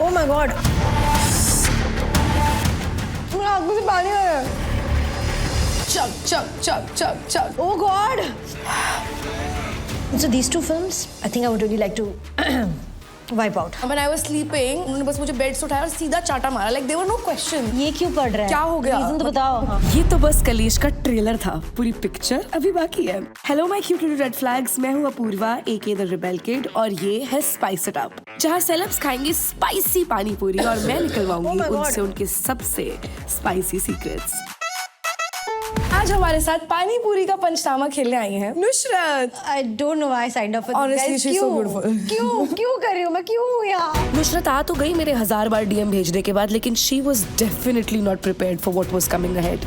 Oh my God. मेरे आंखों से पानी आ रहा है. Chug. Oh God. So these two films, I think I would really like to wipe out. When I was sleeping, उन्होंने बस मुझे बेड से उठाया और सीधा चाटा मारा. Like there were no question. ये क्यों पढ़ रहा है? क्या हो गया? Reason तो बताओ. हाँ. ये तो बस कलेश का ट्रेलर था, पूरी पिक्चर अभी बाकी है. Hello my cute little red flags, मैं हूँ अपूर्वा एके द रिबेल किड और ये है स्पाइस इट अप, जहाँ सेलेब्स खाएंगे स्पाइसी पानी पूरी और मैं निकलवाऊंगी उनसे उनके सबसे स्पाइसी सीक्रेट्स. आज हमारे साथ पानी पूरी का पंचनामा खेलने आई हैं Nusrat. I don't know why I signed up for this. Honestly, she's so क्यों? beautiful. क्यों कर रही हूँ मैं? क्यों हूँ यहाँ? नुसरत आ तो गई मेरे 1000 बार डीएम भेजने के बाद, लेकिन she was definitely not prepared for what was coming ahead.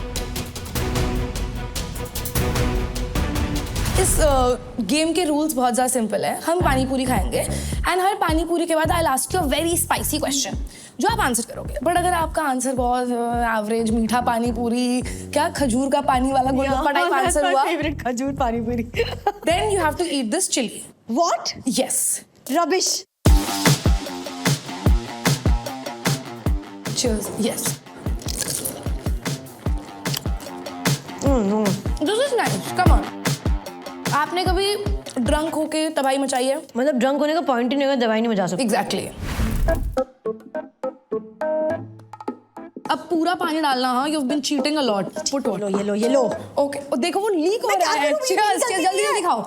इस गेम के रूल्स बहुत ज़्यादा सिंपल है. हम पानी पूरी खाएंगे एंड हर पानी पूरी के बाद I ask you a very spicy question जो आप आंसर करोगे. बट अगर आपका आंसर बहुत एवरेज मीठा पानी पूरी, क्या खजूर का पानी वाला गोलगप्पा टाइप आंसर हुआ, फेवरेट खजूर पानी पूरी. Then you have to eat this chilli. What? Yes. Rubbish. Cheers. Yes. This is nice. Come on. आपने कभी ड्रंक होके तबाही मचाई है? मतलब ड्रंक होने का पॉइंट ही नहीं होगा, दवाई नहीं बजा सकती. Exactly. अब पूरा पानी डालना. हाँ, you've been cheating a lot. Put on. ये लो. Okay. और देखो वो लीक हो रहा है. Cheers. जल्दी दिखाओ.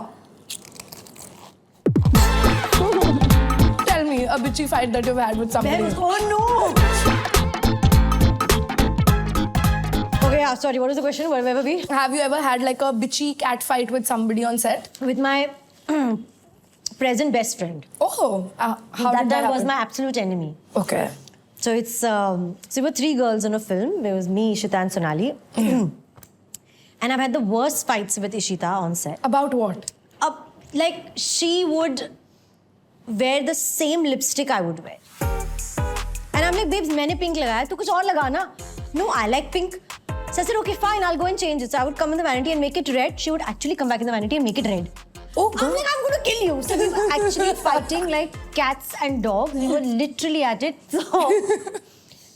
Tell me a bitchy fight that you've had with somebody. Oh no. Okay, yeah, sorry, what was the question? Where were we? Have you ever had like a bitchy cat fight with somebody on set? With my present best friend. Oh, how That did that was happen? my absolute enemy. Okay. So it's so we were 3 girls in a film. There was me, Ishita, and Sonali. And I've had the worst fights with Ishita on set. About what? Like she would wear the same lipstick I would wear. And I'm like, babes, मैंने pink लगाया, तू कुछ और लगा ना. No, I like pink. So I said, okay, fine, I'll go and change it. So I would come in the vanity and make it red. She would actually come back in the vanity and make it red. Oh, I'm like, I'm going to kill you. So we were actually fighting like cats and dogs. We were literally at it.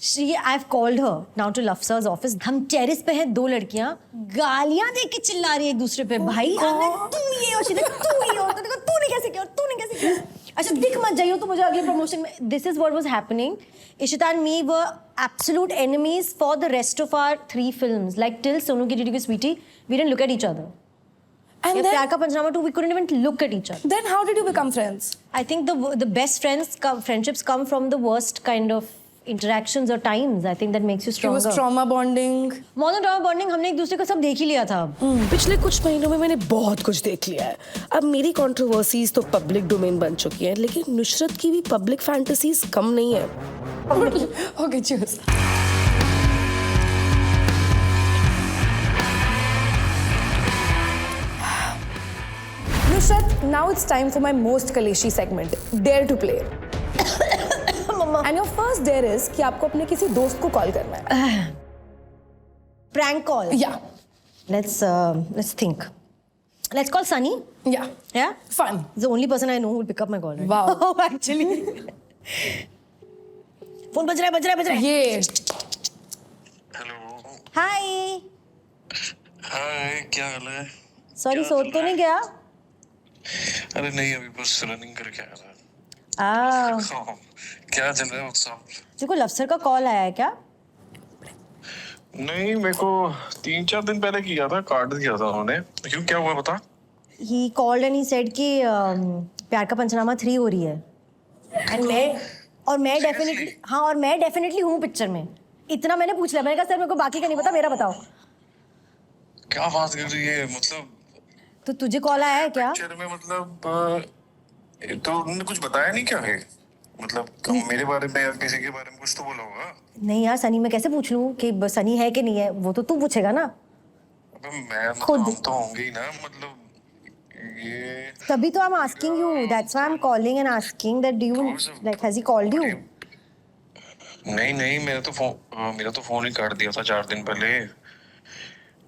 So I've called her now to Lafsa's office. हम terrace पे हैं, 2 लड़कियां गालियां दे के चिल्ला रही है एक दूसरे पे. भाई तू ये और शीतल तू ये और तूने कैसे किया और तूने कैसे किया. अच्छा दिख मत जाइयो तो मुझे अगले प्रमोशन में. This is what was happening. Ishita and me were absolute enemies for the rest of our 3 films. Like till Sonu Ki Didi Ki Sweetie, we didn't look at each other. And Yeah, then, Pyar Ka Panchnama 2, we couldn't even look at each other. then how did you become friends? I think the best friendships come from the worst kind of interactions or times. I think that makes you It stronger. was trauma bonding. More than trauma bonding, हमने एक दूसरे को सब देख ही लिया था. पिछले कुछ महीनों में मैंने बहुत कुछ देख लिया है. अब मेरी कंट्रोवर्सीज तो पब्लिक डोमेन बन चुकी हैं, लेकिन नुसरत की भी पब्लिक फैंटेसीज कम नहीं है. Okay, cheers. Nusrat, now it's time for my most Kaleshi segment, Dare to Play. And your first dare is कि आपको अपने किसी दोस्त को कॉल करना है. Prank call. Yeah, Let's think. Let's call Sunny. yeah, Yeah. fun. He's the only person I know who will pick up my call. Right? Wow. Actually. Phone बज रहा है. ये हेलो. Hi. हाय, क्या हाल है? Sorry, सो तो नहीं गया? अरे नहीं, अभी बस रनिंग करके आया था. हाँ. क्या चल रहा है व्हाट्सएप? देखो लफ्सर का कॉल आया है क्या? नहीं, मेरे को 3-4 दिन पहले किया था, कार्ड दिया था उन्होंने. क्यों, क्या हुआ बता? He called and he said कि प्यार का पंचनामा 3 हो रही है. And मैं डेफिनेटली हूँ पिक्चर में. इतना मैंने पूछ लिया. मैंने कहा सर मेरे को बाकी का नहीं पता, मेरा बताओ. क्या बात कर रही है? मतलब तो तुझे कॉल आया है क्या? पिक्चर में मतलब तो उन्होंने कुछ बताया नहीं क्या है? मतलब मेरे बारे में या किसी के बारे में कुछ तो बोला होगा. नहीं यार, सनी मैं कैसे पूछ लूँ कि सनी है कि नहीं है? वो तो तू पूछेगा ना. मैं खुद. हम तो होंगे ही ना. मतलब ये तभी तो I'm asking you. That's why I'm calling and asking that do you like has he called you? नहीं, मेरा तो फोन ही काट दिया था 4 दिन पहले.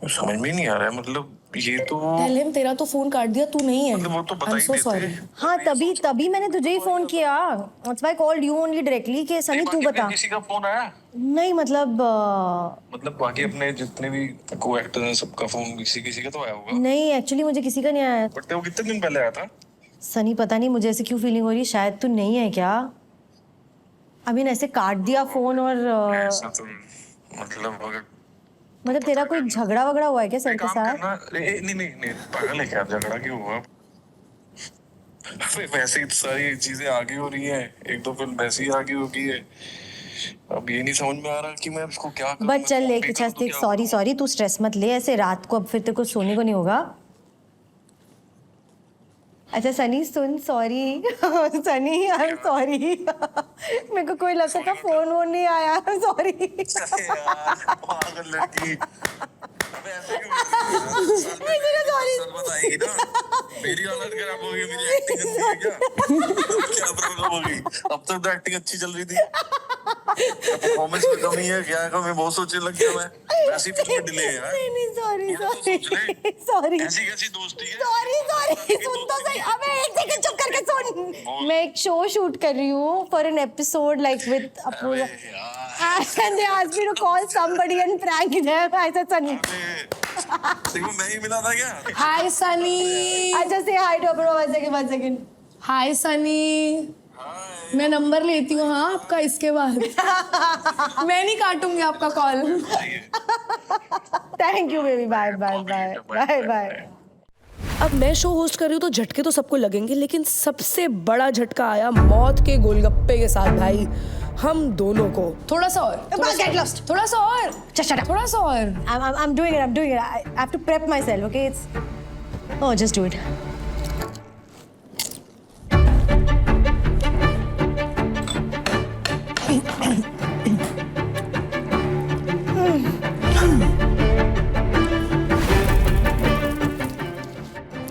समझ में नहीं आ रहा है, मतलब ये तो टेल हिम तेरा तो फोन काट दिया, तू नहीं है। मतलब वो तो बता I'm ही so देते। sorry. हाँ तभी मैंने तुझे ही फोन किया। That's why I called you only directly कि सनी तू बाकी बता। फिर किसी का फोन आया? नहीं मतलब मतलब बाकी अपने जितने भी को एक्टर हैं सबका फोन किसी का तो आया होगा। नहीं एक्चुअली मुझे किसी का नहीं आया। बट वो कितने दिन पहले आया था? सनी पता नहीं मुझे ऐसे क्यों फीलिंग हो रही है, शायद तू नहीं है क्या। अभी ऐसे काट दिया फोन और ऐसा तो मतलब मतलब तेरा कोई झगड़ा वगड़ा हुआ है क्या सर के काम साथ? करना नहीं पागल है क्या? झगड़ा क्यों हुआ? वैसे ही सारी चीजें आगे हो रही हैं, एक दो फिल्म वैसे ही आगे हो गई है। अब ये नहीं समझ में आ रहा कि मैं उसको क्या करूं। बट चल एक सॉरी तू स्ट्रेस मत ले ऐसे रात को, अब फिर तेरे को सोने को नहीं होगा। अच्छा सनी सुन, sorry Sunny I am sorry मेरे को कोई लड़का का फोन वोन नहीं आया, सॉरी। पागल लड़की। अबे ऐसे क्यों कर रही है? सर बताएगी ना, मेरी हालत खराब हो गई, मेरी एक्टिंग गंदी है क्या? क्या प्रॉब्लम हो गई? अब तक तो एक्टिंग अच्छी चल रही थी, परफॉर्मेंस में कमी है क्या? मैं बहुत सोचने लग गया, मैं वैसी फिल्म में डिले है यार। नहीं सॉरी सॉरी ऐसी कैसी दोस्ती है? सॉरी सुन तो सही। अबे एक सेकंड चुप करके सुन। मैं एक शो शूट कर रही हूँ for an episode like with Apoorva and they asked me to call somebody and prank them. I said Sunny. देखो मैं ही मिला था क्या? हाय Sunny. I just say hi to Apurva. One second. हाय सनी। मैं नंबर लेती हूँ हाँ आपका इसके बाद। मैं नहीं काटूंगी आपका call. Thank you baby. Bye. अब मैं शो होस्ट कर रही हूँ तो झटके तो सबको लगेंगे, लेकिन सबसे बड़ा झटका आया मौत के गोलगप्पे के साथ भाई, हम दोनों को। थोड़ा सा और, Get lost. थोड़ा सा और, Just shut up. थोड़ा सा और। I'm doing it. I have to prep myself. Okay, it's. Oh, just do it.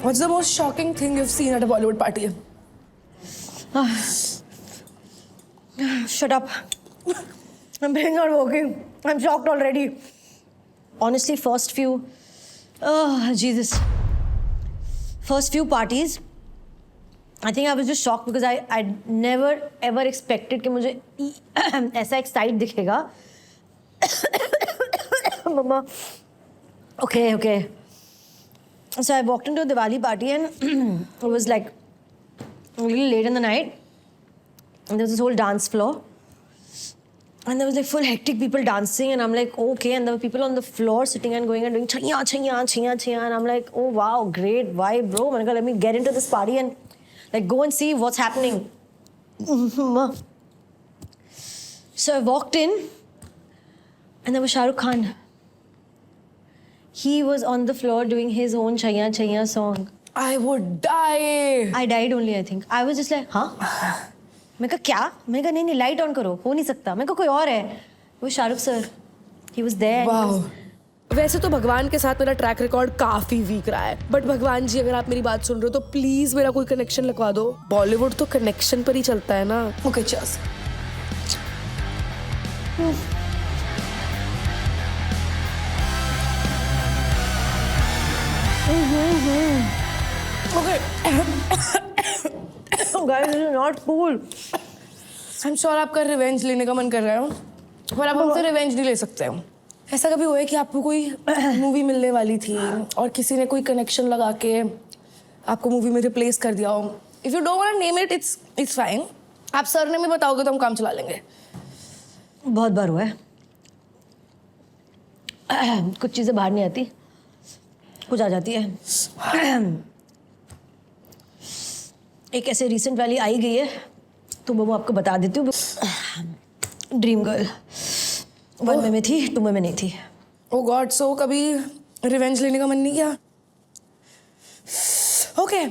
What's the most shocking thing you've seen at a Bollywood party? Shut up. I'm not working. I'm shocked already. Honestly, first few parties, I think I was just shocked because I never ever expected कि मुझे ऐसा एक side दिखेगा. Mama. Okay. So I walked into a Diwali party and it was like a little late in the night. And there was this whole dance floor. And there was like full hectic people dancing and I'm like, okay. And there were people on the floor sitting and going and doing chaiya. And I'm like, oh wow, great vibe, bro. I'm like, let me get into this party and like go and see what's happening. So I walked in and there was Shah Rukh Khan. He was on the floor doing his own chaiya song. I would die. I died only, I think. I was just like, हाँ? मैं कहा क्या? मैं कहा नहीं light on करो, हो नहीं सकता। मैं कहा कोई और है। वो Shahrukh sir, he was there. Wow. वैसे तो भगवान के साथ मेरा ट्रैक रिकॉर्ड काफी वीक रहा है, बट भगवान जी अगर आप मेरी बात सुन रहे हो तो प्लीज मेरा कोई कनेक्शन लगवा दो। बॉलीवुड तो कनेक्शन पर ही चलता है ना। Okay, cheers. Okay. Guys, this is not cool. I'm sure आपका रिवेंज लेने का मन कर रहा है, पर आप हमसे रिवेंज नहीं ले सकते हो। ऐसा कभी हुआ है कि आपको कोई मूवी मिलने वाली थी और किसी ने कोई कनेक्शन लगा के आपको मूवी में रिप्लेस कर दिया हो? If you don't want to name it, it's fine. आप सर ने भी बताओगे तो हम काम चला लेंगे। बहुत बार हुआ है। कुछ चीजें बाहर नहीं आती, कुछ आ जाती है। एक ऐसे रिसेंट वाली आई गई है तो वो आपको बता देती हूँ। ड्रीम गर्ल 1 में थी, 2 में नहीं थी। ओह गॉड, सो कभी रिवेंज लेने का मन नहीं किया? ओके।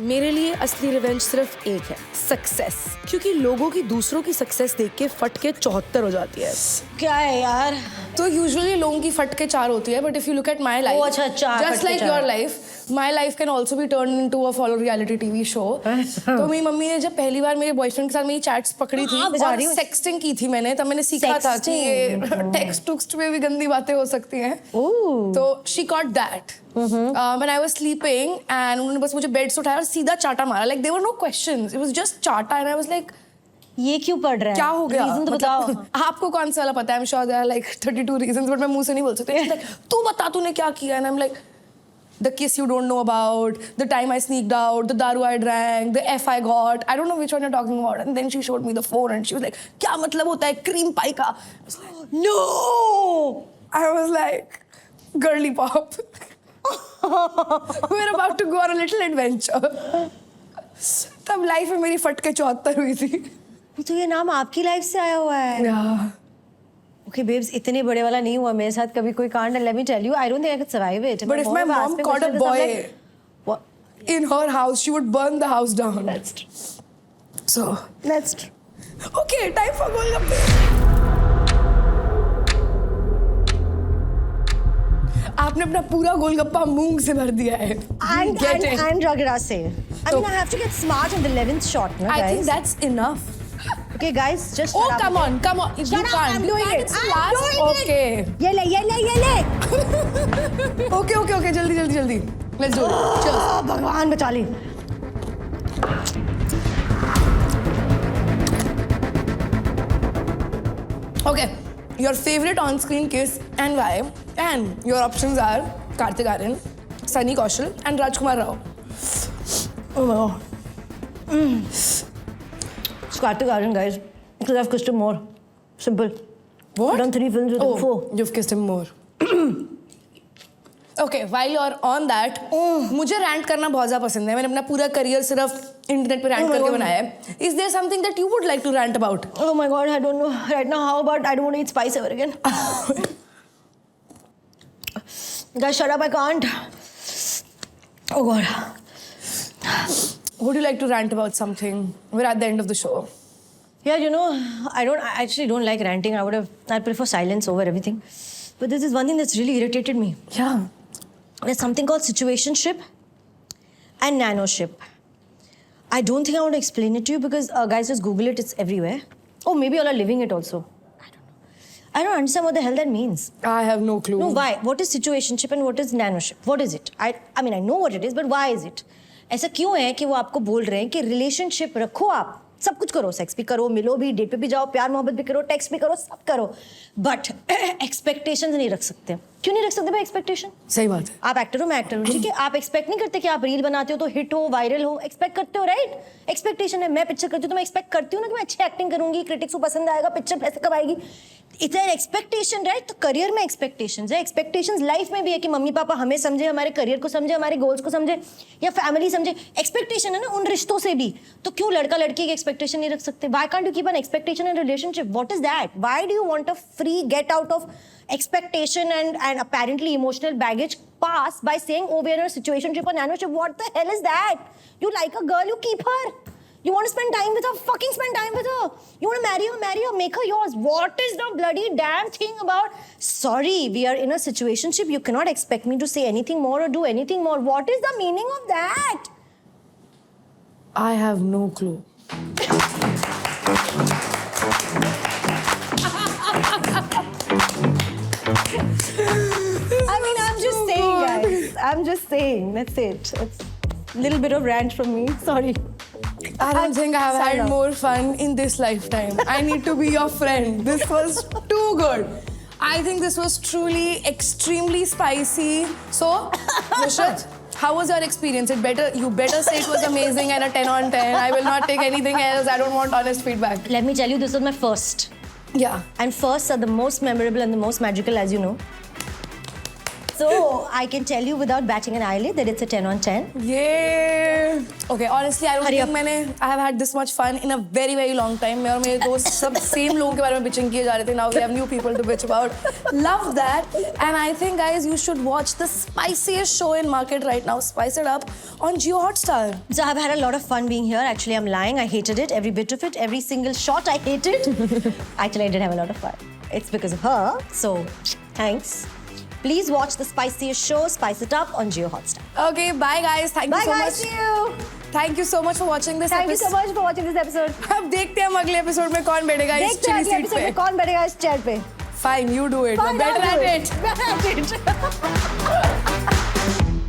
मेरे लिए असली रिवेंज सिर्फ एक है, सक्सेस। क्योंकि लोगों की दूसरों की सक्सेस देख के फट के 74 हो जाती है। क्या है यार? तो यूजुअली लोगों की फट के 4 होती है, but if you look at my life, अच्छा, 4 just like your life, My life can also be turned into a follow reality TV show. तो मेरी मम्मी ने जब पहली बार मेरे बॉयफ्रेंड के साथ मेरी चैट्स पकड़ी थी और सेक्सटिंग की थी मैंने, तब मैंने सीखा था कि ये टेक्स्ट में भी गंदी बातें हो सकती हैं. तो she caught that. When I was sleeping and उन्होंने बस मुझे बेड से उठाया और सीधा चाटा मारा. Like there were no questions. It was just चाटा and I was like, ये क्यों पढ़ रहा है? क्या हो गया? रीजन तो बताओ. आपको कौन सा वाला पता है? I'm sure there are like 32 reasons, but मैं मुंह से नहीं बोल सकती. Like, तू बता तूने क्या किया? And I'm like, the kiss you don't know about, the time I sneaked out, the daru I drank, the F I got. I don't know which one you're talking about. And then she showed me the phone and she was like, क्या मतलब होता है cream pie का? I was like, no! I was like, girly pop. We're about to go on a little adventure. तब life में मेरी फट के 74 हुई थी. तो ये नाम आपकी लाइफ से आया हुआ है. Yeah. Okay, babes, इतने बड़े वाला नहीं हुआ मेरे साथ कभी कोई कांड. Let me tell you, I don't think I could survive it. But if my mom caught a boy what? in her house, she would burn the house down. That's true. So, That's true. okay, time for Golgappa. आपने अपना पूरा गोलगप्पा मूंग से भर दिया है. And Ragda se. I mean, I have to get smart in the 11th shot, no, guys? I think that's enough. Okay, guys, just. Oh, shut up. come on. You Shut up, can't. I'm doing it. It's I'm last. doing it. Okay. ये ले. Okay. जल्दी. Let's do it. Cheers. भगवान बचा ले. Okay. Your favorite on-screen kiss and why? And your options are Kartik Aaryan, Sunny Kaushal, and Rajkumar Rao. Oh my god. It's Kartik Aaryan, guys. Because I've kissed him more. Simple. What? I've done 3 films with him. 4. You've kissed him more. Okay, while you're on that, मुझे rant करना बहुत ज़्यादा पसंद है. मैंने अपना पूरा career सिर्फ इंटरनेट पे rant करके बनाया है. Is there something that you would like to rant about? Oh my god, I don't know. Right now, how about I don't want to eat spice ever again? Guys, shut up, I can't. Oh god. Would you like to rant about something? We're at the end of the show. Yeah, you know, I actually don't like ranting. I'd prefer silence over everything. But this is one thing that's really irritated me. Yeah. There's something called situationship and nanoship. I don't think I want to explain it to you because guys, just Google it. It's everywhere. Oh, maybe you all are living it also. I don't know. I don't understand what the hell that means. I have no clue. No, why? What is situationship and what is nanoship? What is it? I mean, I know what it is, but why is it? ऐसा क्यों है कि वो आपको बोल रहे हैं कि रिलेशनशिप रखो आप, सब कुछ करो, सेक्स भी करो, मिलो भी, डेट पे भी जाओ, प्यार मोहब्बत भी करो, टेक्स्ट भी करो, सब करो, बट एक्सपेक्टेशंस नहीं रख सकते. क्यों नहीं रख सकते भाई एक्सपेक्टेशन? सही बात है. आप एक्टर हो, मैं एक्टर हूँ, ठीक है? आप एक्सपेक्ट नहीं करते कि आप रील बनाते हो तो हिट हो, वायरल हो, एक्सपेक्ट करते हो, राइट? एक्सपेक्टेशन है. मैं पिक्चर करती हूँ तो मैं एक्सपेक्ट करती हूँ ना कि मैं अच्छी एक्टिंग करूंगी, क्रिटिक्स को पसंद आएगा, पिक्चर पैसे कब आएगी. It's an expectation, right? तो करियर में एक्सपेक्टेशंस है. एक्सपेक्टेशंस लाइफ में भी है कि मम्मी पापा हमें समझे, हमारे करियर को समझे, हमारे गोल्स को समझे, या फैमिली समझे. एक्सपेक्टेशन है ना उन रिश्तों से भी. तो क्यों लड़का लड़की की एक्सपेक्टेशन नहीं रख सकते? Why can't you keep an expectation in a relationship? What is that? Why do you want a free get out of expectation and apparently emotional baggage pass by saying, oh, we are in a situationship or nanoship? What the hell is that? You like a girl, you keep her. You want to spend time with her, fucking spend time with her. You want to marry her, make her yours. What is the bloody damn thing about, sorry, we are in a situationship, you cannot expect me to say anything more or do anything more. What is the meaning of that? I have no clue. I mean, I'm just saying, guys. I'm just saying. That's it. It's a little bit of rant from me. Sorry. I don't think I have Sign had off. more fun in this lifetime. I need to be your friend. This was too good. I think this was truly extremely spicy. So, Nishrat, how was your experience? You better say it was amazing and a 10 on 10. I will not take anything else. I don't want honest feedback. Let me tell you, this was my first. Yeah. And firsts are the most memorable and the most magical, as you know. So, I can tell you without batting an eyelid that it's a 10 on 10. Yeah. Okay, honestly, I don't Hurry think I have had this much fun in a very, very long time. मैं और मेरे दोस्त सब same लोगों के बारे में bitching किए जा रहे थे. Now we have new people to bitch about. Love that. And I think, guys, you should watch the spiciest show in market right now, Spice It Up, on Jio Hotstar. So, I've had a lot of fun being here. Actually, I'm lying. I hated it. Every bit of it. Every single shot I hated. Actually, I did have a lot of fun. It's because of her. So, thanks. Please watch the spiciest show, Spice It Up on Jio Hotstar. Okay, bye guys. Thank you Bye so guys, much. see you. Thank you so much for watching this Thank you so episode. much for watching this episode. अब देखते हैं हम अगले episode में कौन बैठेगा इस देखते हैं चिली अगले सीट episode पे. में कौन बैठेगा इस चेयर पे. Fine, you do it. Fine, Better I'll do at it. it.